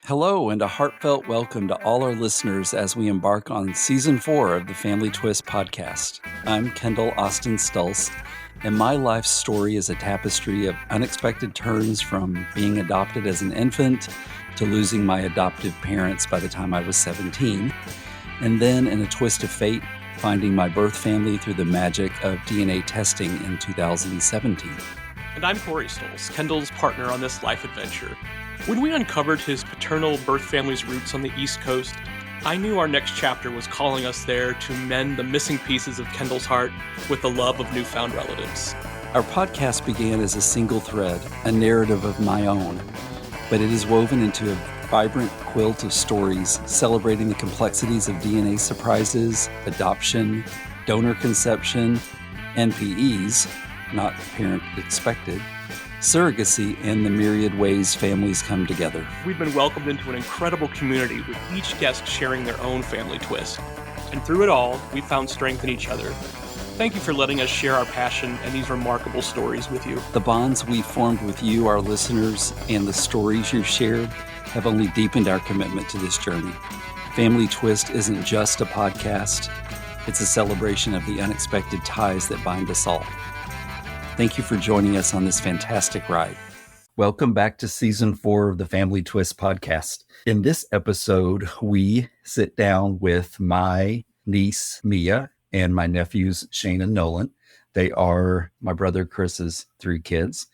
Hello, and a heartfelt welcome to all our listeners as we embark on Season 4 of the Family Twist podcast. I'm Kendall Austin Stulse, and my life story is a tapestry of unexpected turns from being adopted as an infant to losing my adoptive parents by the time I was 17, and then in a twist of fate, finding my birth family through the magic of DNA testing in 2017. And I'm Corey Stulse, Kendall's partner on this life adventure. When we uncovered his paternal birth family's roots on the East Coast, I knew our next chapter was calling us there to mend the missing pieces of Kendall's heart with the love of newfound relatives. Our podcast began as a single thread, a narrative of my own, but it is woven into a vibrant quilt of stories celebrating the complexities of DNA surprises, adoption, donor conception, NPEs, not parent expected, surrogacy, and the myriad ways families come together. We've been welcomed into an incredible community with each guest sharing their own family twist. And through it all, we found strength in each other. Thank you for letting us share our passion and these remarkable stories with you. The bonds we formed with you, our listeners, and the stories you've shared have only deepened our commitment to this journey. Family Twist isn't just a podcast, it's a celebration of the unexpected ties that bind us all. Thank you for joining us on this fantastic ride. Welcome back to Season 4 of the Family Twist podcast. In this episode, we sit down with my niece, Mia, and my nephews, Shane and Nolen. They are my brother Chris's 3 kids.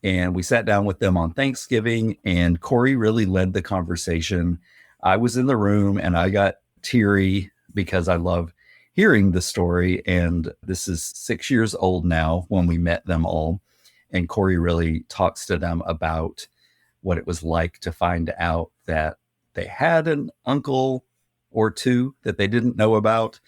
And we sat down with them on Thanksgiving, and Corey really led the conversation. I was in the room, and I got teary because I love hearing the story, and this is 6 years old now when we met them all, and Corey really talks to them about what it was like to find out that they had an uncle or two that they didn't know about,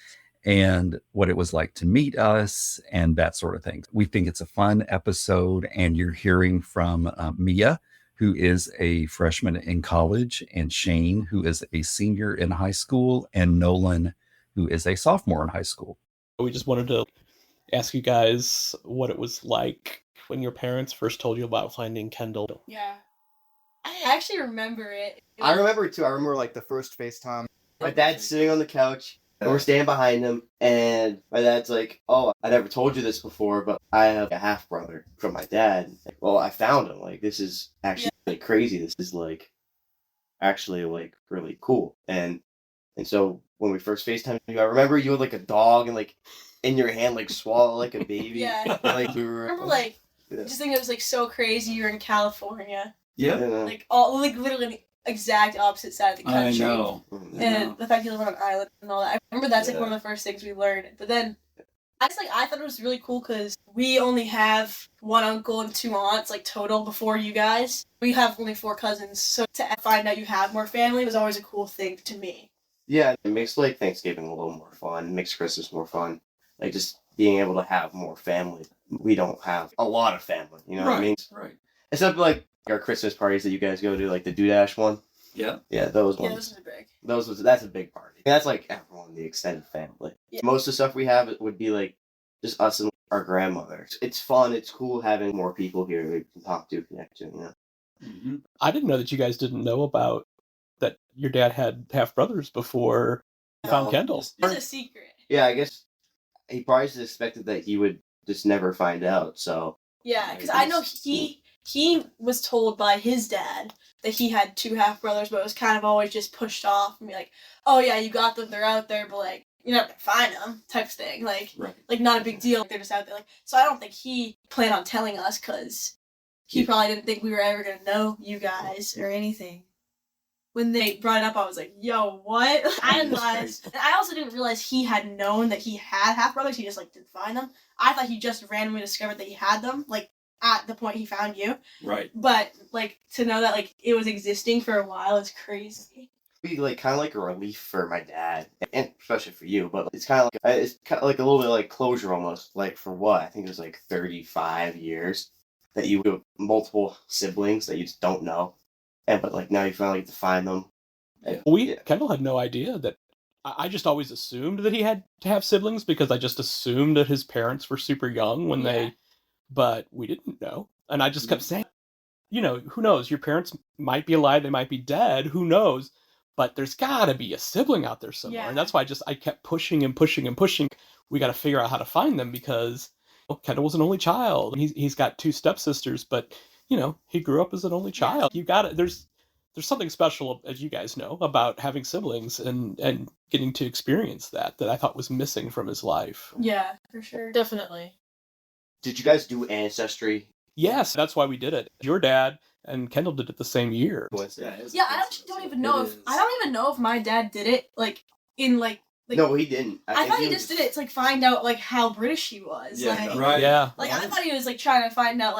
and what it was like to meet us and that sort of thing. We think it's a fun episode, and you're hearing from Mia, who is a freshman in college, and Shane, who is a senior in high school, and Nolen, who is a sophomore in high school. We just wanted to ask you guys what it was like when your parents first told you about finding Kendall. Yeah. I actually remember it. I remember it too. I remember like the first FaceTime. My dad's sitting on the couch and we're standing behind him, and my dad's like, "Oh, I never told you this before, but I have a half brother from my dad. Like, well, I found him. Like, this is actually really crazy. This is like actually like really cool." And so when we first FaceTimed you, I remember you had like a dog and like in your hand, like swallow like a baby. Yeah. Like we were. I remember just think it was like so crazy. You were in California. Yeah. Like all like literally on the exact opposite side of the country. I know. And the fact you live on an island and all that. I remember that's like one of the first things we learned. But then I thought it was really cool because we only have one uncle and 2 aunts like total before you guys. We have only 4 cousins, so to find out you have more family was always a cool thing to me. Yeah, it makes like Thanksgiving a little more fun. It makes Christmas more fun. Like just being able to have more family. We don't have a lot of family, you know what I mean? Right. Except like our Christmas parties that you guys go to, like the Doodash one. Yeah. Yeah, those Yeah, ones. those are big. That's a big party. That's like everyone, the extended family. Yeah. Most of the stuff we have would be like just us and our grandmother. It's fun. It's cool having more people here we can talk to, connect to, you know? Mm-hmm. I didn't know that you guys didn't know about that your dad had half brothers before you found Kendall. It's a secret. Yeah, I guess he probably just expected that he would just never find out, so. Yeah, because I know he was told by his dad that he had 2 half brothers, but it was kind of always just pushed off and be like, "Oh yeah, you got them, they're out there, but like you're not gonna find them," type of thing. Like, like not a big deal. They're just out there. Like, so I don't think he planned on telling us because he probably didn't think we were ever gonna know you guys or anything. When they brought it up, I was like, "Yo, what?" I didn't realize, and I also didn't realize he had known that he had half brothers. He just like didn't find them. I thought he just randomly discovered that he had them, like at the point he found you. Right. But like to know that like it was existing for a while is crazy. Be like kind of like a relief for my dad, and especially for you. But it's kind of like a little bit like closure almost. Like for what I think it was like 35 years that you have multiple siblings that you just don't know. But like now you finally get to find them. Kendall had no idea that. I just always assumed that he had to have siblings because I just assumed that his parents were super young when they, but we didn't know. And I just kept saying, who knows? Your parents might be alive, they might be dead, who knows? But there's got to be a sibling out there somewhere. Yeah. And that's why I kept pushing and pushing and pushing. We got to figure out how to find them because Kendall was an only child. He's got 2 stepsisters, but, he grew up as an only child. You got it. There's something special, as you guys know, about having siblings and getting to experience that I thought was missing from his life. Yeah, for sure. Definitely. Did you guys do Ancestry? Yes, that's why we did it. Your dad and Kendall did it the same year. Yeah, I don't even know if my dad did it No, he didn't. I thought he just did it to find out how British he was. Yeah, right. Yeah. I thought he was trying to find out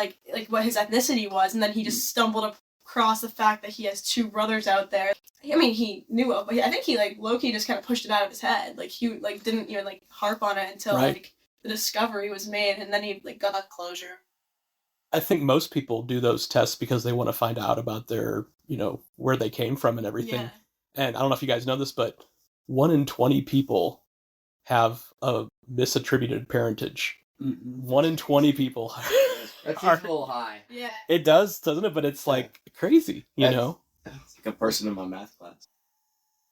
what his ethnicity was, and then he just stumbled across the fact that he has 2 brothers out there. I mean, he knew it, but I think he low-key just kind of pushed it out of his head. He didn't even harp on it until Right. the discovery was made, and then he got that closure. I think most people do those tests because they want to find out about their, where they came from and everything. Yeah. And I don't know if you guys know this, but 1 in 20 people have a misattributed parentage. Mm-hmm. 1 in 20 people. That seems a little high. Yeah. It does, doesn't it? But it's crazy, know? It's like a person in my math class.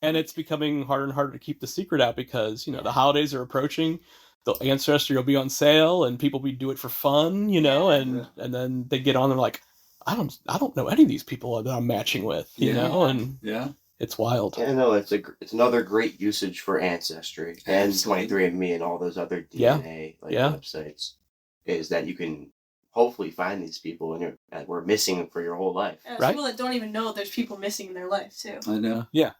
And it's becoming harder and harder to keep the secret out because, the holidays are approaching. The Ancestry will be on sale and people do it for fun, and then they get on, they're like, I don't know any of these people that I'm matching with, and it's wild. Yeah, no, it's another great usage for Ancestry and 23andMe and all those other DNA websites is that you can hopefully find these people that were missing for your whole life. And Right. people that don't even know there's people missing in their life too. I know. Yeah.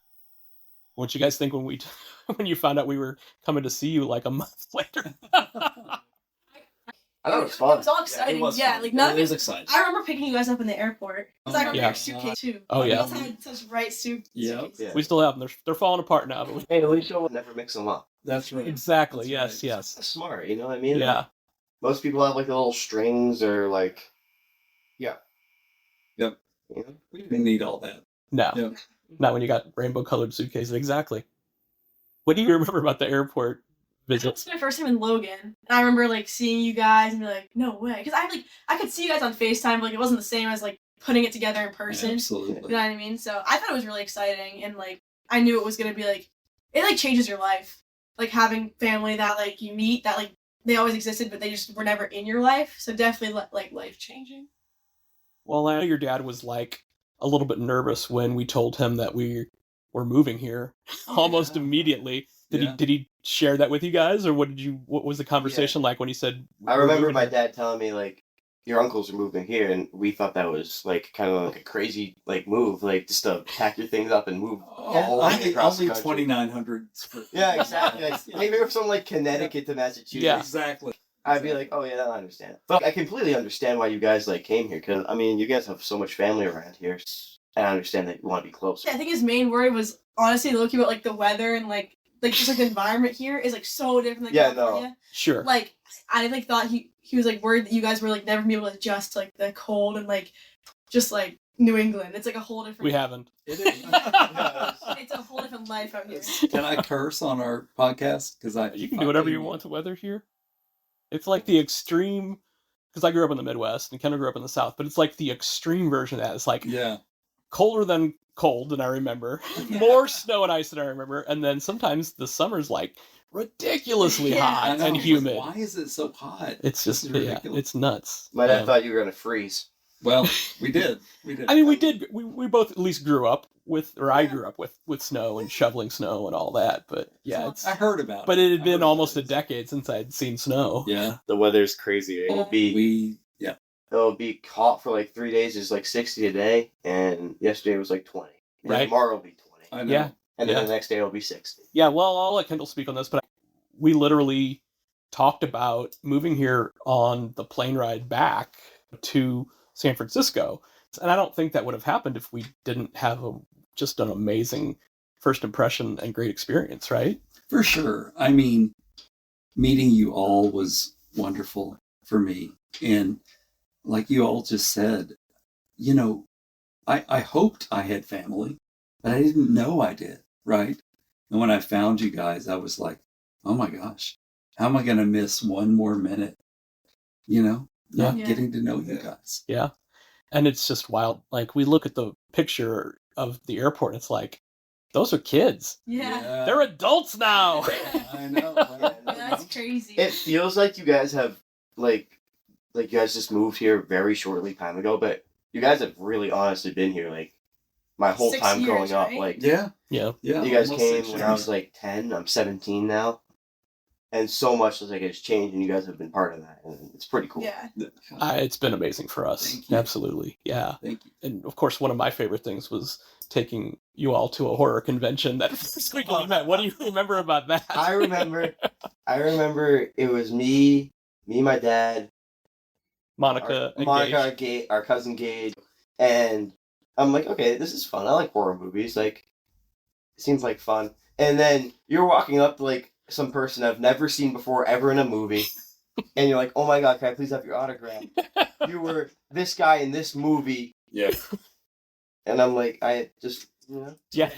What you guys think when you found out we were coming to see you a month later? I thought it was fun. It was all exciting. It was Yeah, fun. none It of is it. exciting. I remember picking you guys up in the airport because I remember Yeah. your suitcase too. Oh, You yeah. guys had such bright suitcases. Yeah. We still have them. They're falling apart now. But Hey, Alicia will never mix them up. That's right. exactly. That's Yes. right. Yes. That's smart, you know what I mean? Yeah. Most people have the little strings or Yep. you know? We didn't need all that. No. Yeah. Not when you got rainbow colored suitcases. Exactly. What do you remember about the airport visit? It's my first time in Logan, and I remember seeing you guys and be like, no way, because I could see you guys on FaceTime, but it wasn't the same as putting it together in person. Absolutely. You know what I mean? So I thought it was really exciting, and I knew it was gonna be it changes your life, having family that you meet that they always existed, but they just were never in your life. So definitely life changing. Well, I know your dad was a little bit nervous when we told him that we were moving here almost immediately. Did he share that with you guys, or what was the conversation like when he said? I remember my dad telling me your uncles are moving here, and we thought that was kind of a crazy move, just to pack your things up and move all the way across the Only country. 2,900. Yeah, exactly. Maybe from Connecticut to Massachusetts. Yeah. Exactly. I'd be like, oh yeah, I understand. But I completely understand why you guys came here, because you guys have so much family around here, and I understand that you want to be closer. I think his main worry was honestly looking about the weather and just the environment here is so different than California. Sure. I thought he was worried that you guys were never be able to adjust to the cold and just New England. It's a whole different. We haven't. It is. It's a whole different life out here. Can I curse on our podcast? You can do whatever you want to weather here. It's the extreme, because I grew up in the Midwest and Kendall grew up in the South, but it's the extreme version of that. It's Yeah. colder than cold than I remember, more snow and ice than I remember, and then sometimes the summer's ridiculously Yeah. hot I know. and humid. Why is it so hot? It's just This is ridiculous. it's nuts. My dad thought you were gonna freeze. Well, we did. We did. I mean, we both at least grew up I grew up with snow and shoveling snow and all that, but yeah, I heard about it. but it had I been heard almost a about it. decade since I'd seen snow. Yeah. The weather's crazy. It'll be Yeah. hot for 3 days. It's 60 a day, and yesterday was 20. And Right. Tomorrow will be 20, I know. Yeah. and then Yeah. the next day it'll be 60. Yeah, well, I'll let Kendall speak on this, but we literally talked about moving here on the plane ride back to San Francisco. And I don't think that would have happened if we didn't have just an amazing first impression and great experience, right? For sure. I mean, meeting you all was wonderful for me. And like you all just said, I hoped I had family, but I didn't know I did, right? And when I found you guys, I was like, oh my gosh, how am I going to miss one more minute, not Yeah. getting to know you guys? Yeah. And it's just wild. Like, we look at the picture of the airport, and it's like, those are kids. Yeah. They're adults now. I know. That's crazy. It feels like you guys have like you guys just moved here very shortly time ago, but you guys have really honestly been here like my whole 6 time years, growing up. right? Like Yeah. Yeah. you guys almost came 6 when I was like 10. I'm 17 now, and so much has changed, and you guys have been part of that, and it's pretty cool. Yeah. It's been amazing for us. Thank you. Absolutely. Yeah. Thank you. And of course, one of my favorite things was taking you all to a horror convention that first week we met. What do you remember about that? I remember it was me, my dad, Monica, and Gage. our cousin Gage, and I'm like, okay, this is fun. I like horror movies. Like, it seems like fun. And then you're walking up to like some person I've never seen before ever in a movie, and you're like, oh my god, can I please have your autograph? You were this guy in this movie. Yeah. And I'm like, I just, you know. Yeah.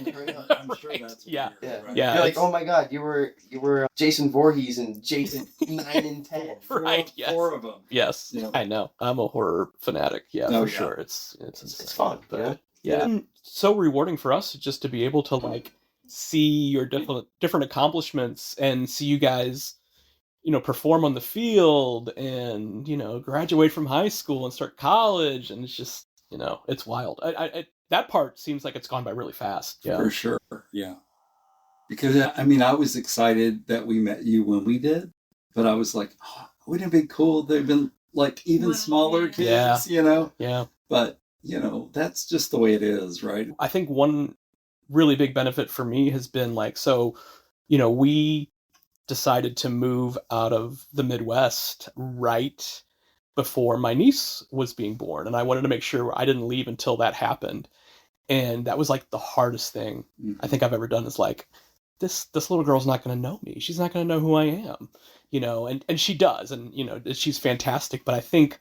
I'm sure Right. that's Yeah. weird, right? Yeah. You're like, it's- oh my god, you were Jason Voorhees and Jason 9 and 10. Right. Yes. 4 of them. Yes. Yeah. I know. I'm a horror fanatic. Yeah, Oh, for yeah. sure. It's fun, but yeah. yeah. And so rewarding for us just to be able to like see your different accomplishments and see you guys, perform on the field and, graduate from high school and start college. And it's just, it's wild. That part seems like it's gone by really fast. Yeah. For sure. Yeah. Because, I was excited that we met you when we did, but I was like, wouldn't it be cool? They've been like even Well, smaller yeah. kids, Yeah. But, that's just the way it is, right? I think one really big benefit for me has been like, we decided to move out of the Midwest right before my niece was being born. And I wanted to make sure I didn't leave until that happened. And that was like the hardest thing I think I've ever done is like, this little girl's not going to know me. She's not going to know who I am, and she does. And, she's fantastic. But I think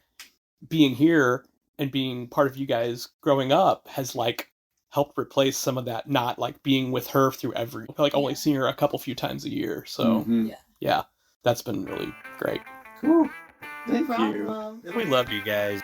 being here and being part of you guys growing up has like helped replace some of that, not like being with her through only seeing her a few times a year. So Mhm. yeah, that's been really great. Cool. No Thank you. problem. We love you guys.